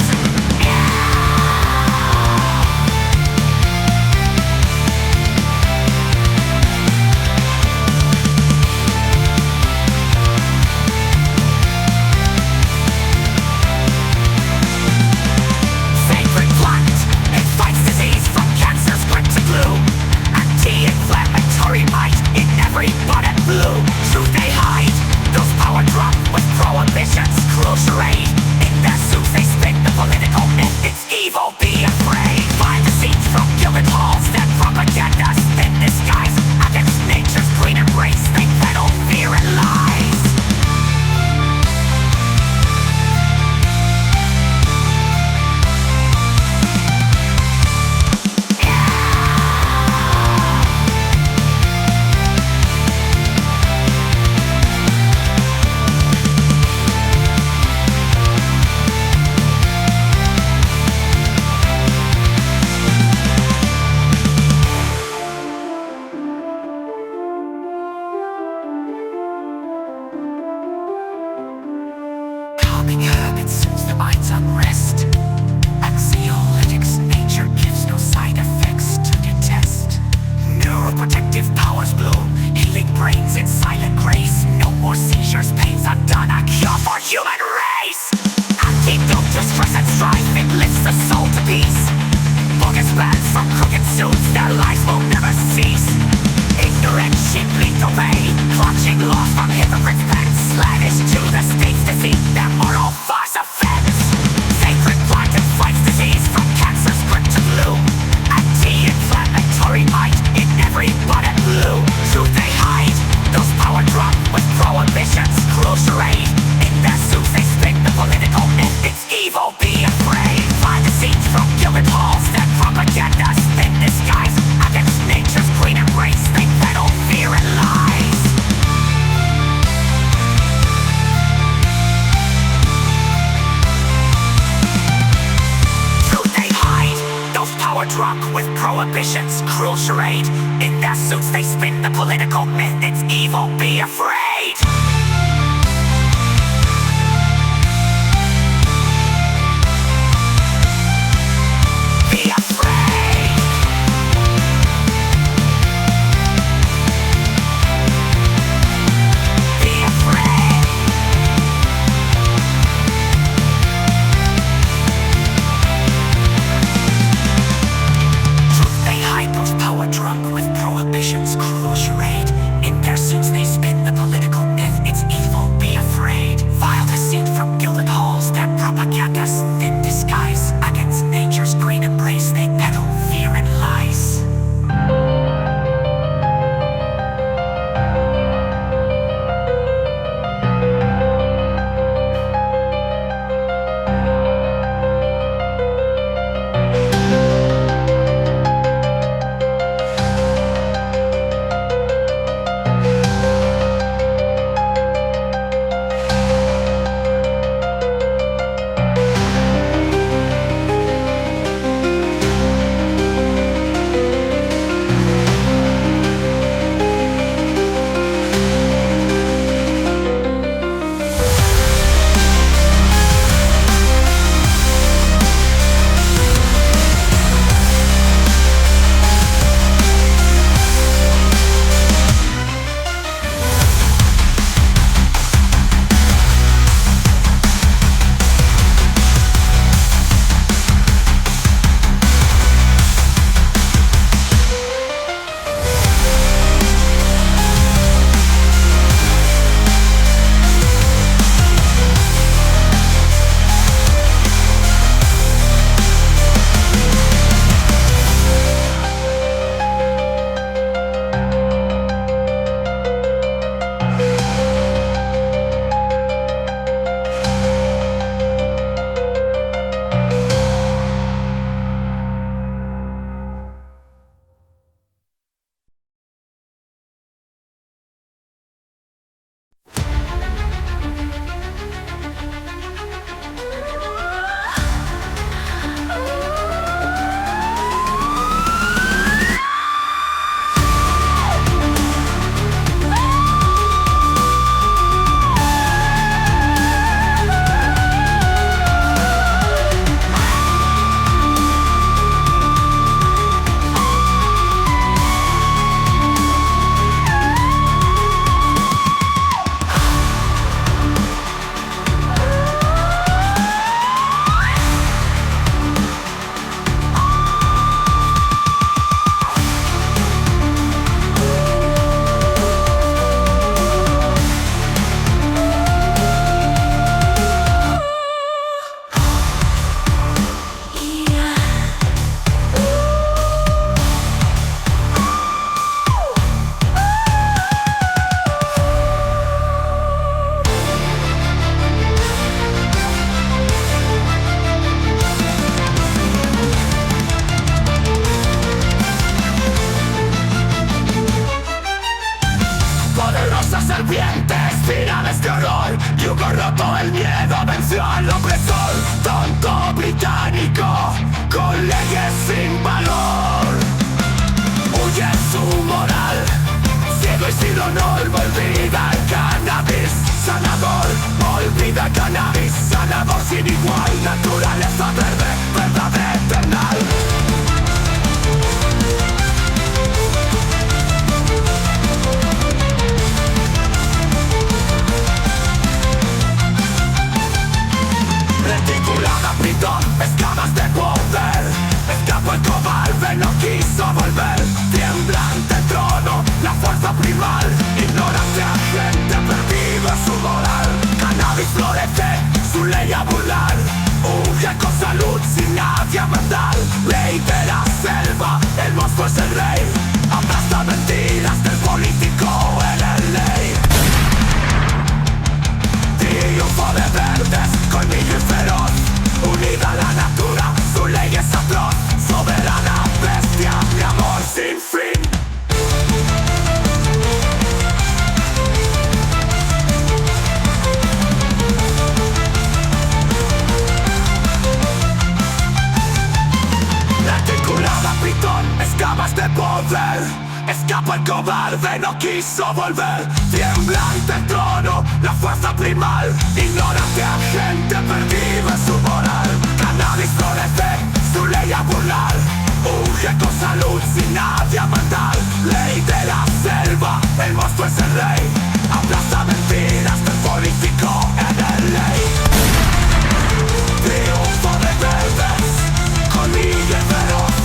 Sacred plant, it fights disease from cancer's grip to gloom. Anti-inflammatory might in every bud and bloom. Truth they hide, those power drop with prohibitions. Cruel charade, in their suits they spin the political myth. It's evil, be afraid. Find the seats from gilded halls, that propaganda spin disguise. Against nature's green embrace, they peddle fear and lies. Calming habits soothes the mind's unrest. Anxiolytics, nature gives no side effects to detest. Neuroprotective powers bloom, healing brains in silent grace. No more seizures, pains undone, a cure for human race. Antidote to stress and strife, it lifts the soul to peace. Bogus bands from crooked suits, their lives will never cease. Ignorant sheep bleed to pay, clutching laws from hypocrites' pens. Slavish to the state's deceit, their moral false offense. Sacred plant and fights disease from cancer's grip to gloom. Anti-inflammatory might in every bud and bloom. Truth they hide, those power drop with prohibitions. Cruel charade, in their suits they spin the political myth. It's evil, be afraid. Find the seats from gilded halls, that propaganda spin disguise. Against nature's green embrace, they peddle fear and lies. Truth they hide, those power drunk with prohibitions. Cruel charade, in their suits they spin the political myth. It's evil, be afraid. Be afraid. Be afraid. Truth they hide, those power drunk with prohibitions. Cruel charade, in their suits they spin the political terror y hubo roto el miedo, venció al opresor. Tonto británico con leyes sin valor, huye su moral, ciego y sin honor. Olvida el cannabis sanador, olvida el cannabis sanador sin igual. Naturaleza verde, verdad eternal. Reticulada pitón, escamas de poder. Escapó el cobarde, no quiso volver. Tiemblante trono, la fuerza primal. Ignorante agente, perdido en su moral. Cannabis florece, su ley a burlar. Huye con salud, sin nadie a mandar. Ley de la selva, el monstruo es el rey. Aplasta mentiras del político en el ley. Triunfo de verdes, colmillo y feroz. Unida a la natura, su ley es atroz. Soberana bestia, mi amor sin fin. Reticulada pitón, escamas de poder. Escapa el cobarde, no quiso volver. Tiemblante el trono, la fuerza primal. Ignorante agente, perdido en su moral. Cannabis florece, su ley a burlar. Huye con salud, sin nadie a mandar. Ley de la selva, el monstruo es el rey. Aplasta mentiras del político en el ley. Triunfo de verdes, colmillo y feroz.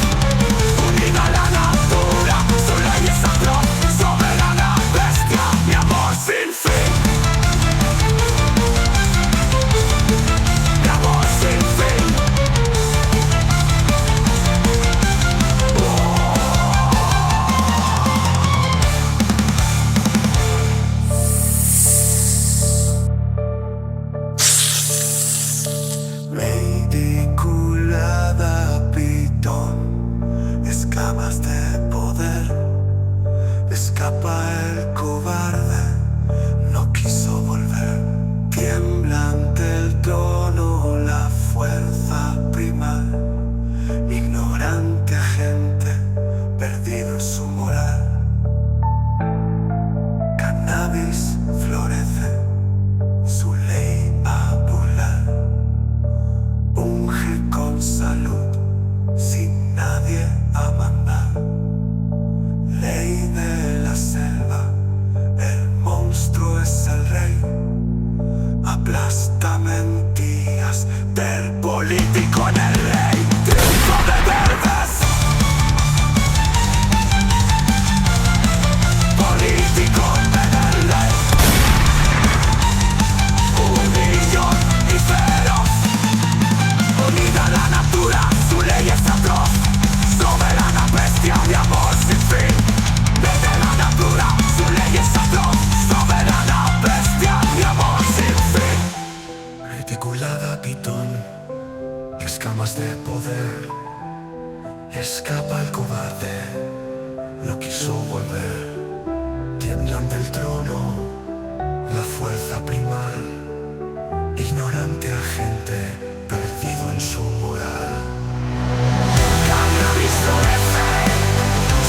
Unida a la natura, su ley es atroz. Soberana bestia, mi amor sin fin. Mi amor sin fin. Reticulada pitón, escamas de poder. Escapa el cobarde, no quiso volver. Tiemblante el trono, la fuerza primal. Ignorante agente, perdido en su moral. Cannabis florece, su ley a burlar. Unge con salud, sin nadie a mandar. Ley de la selva, el monstruo es el rey. Aplasta mentiras del político en el ley. Triunfo de verdes, político en el ley. Humillón y feroz. Unida a la natura, su ley es atroz. Soberana bestia, mi amor sin fin. Desde la natura, su ley es atroz. Soberana bestia, mi amor sin fin. Reticulada pitón, escamas de poder. Escapa el cobarde, no quiso volver. Tiemblan del trono, la fuerza primal. Ignorante agente, perdido en su moral. Cannabis florece,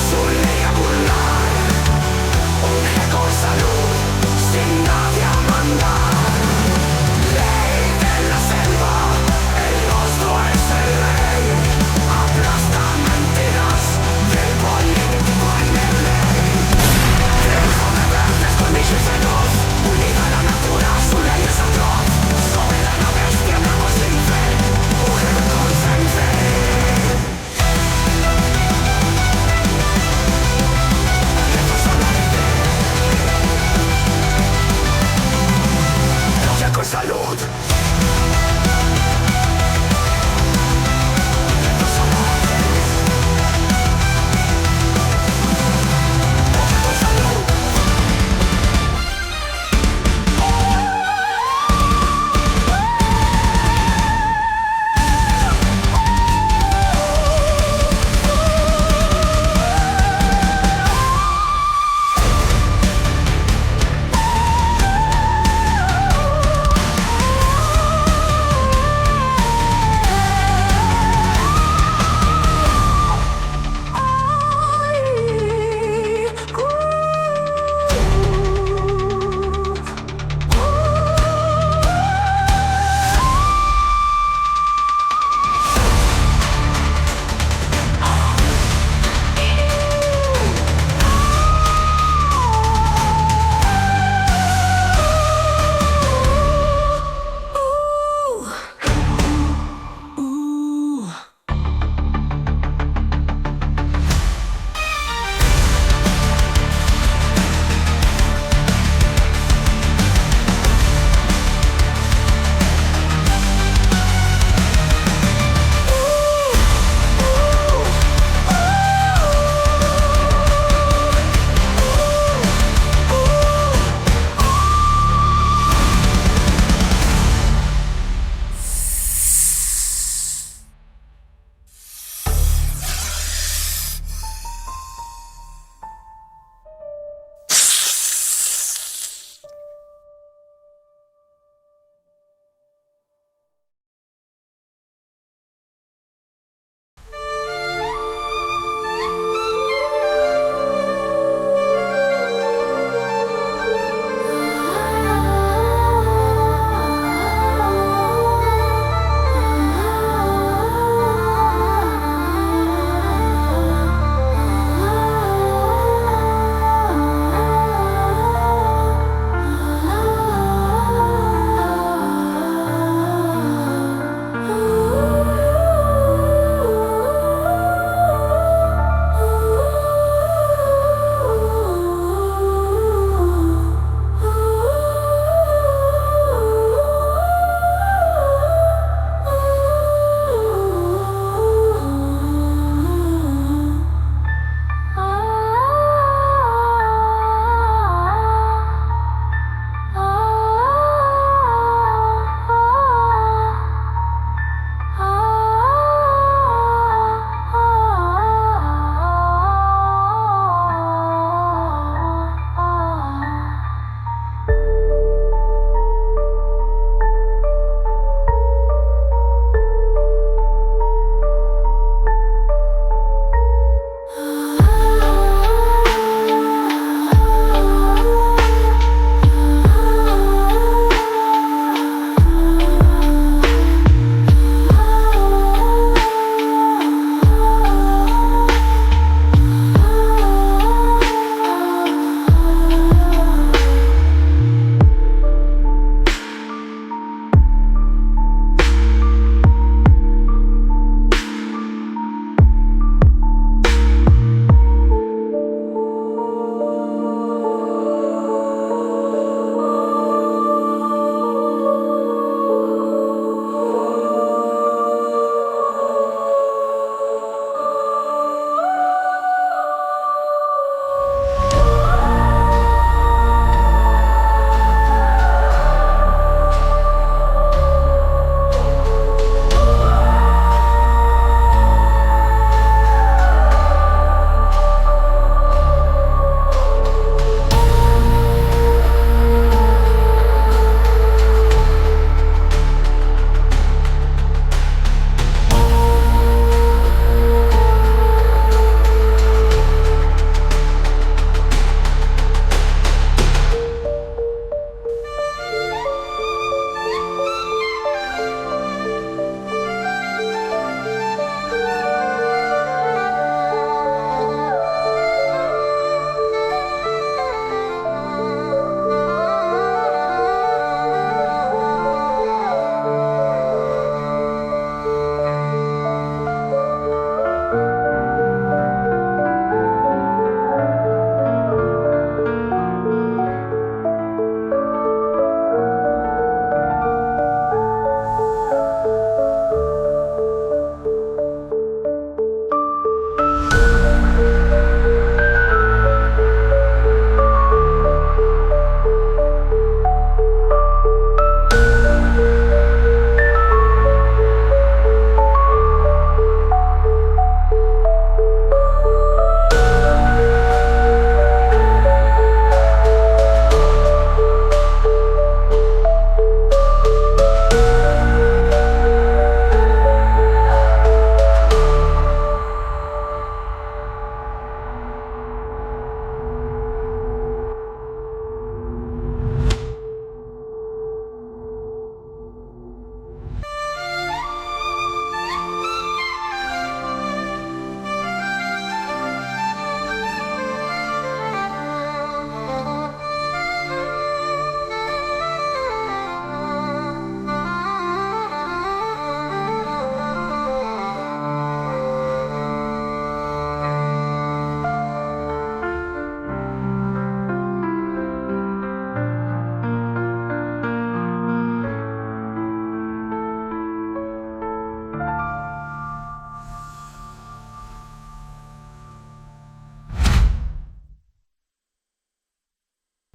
su ley a burlar. Unge con salud, sin nadie a mandar. Ley de la selva, el monstruo es el rey. Aplasta mentiras del político en el ley. Triunfo de verdes, colmillo y feroz. Unida a la natura, su ley es atroz. Soberana bestia, mi amor sin fe. Mujer con sangre. Con salud.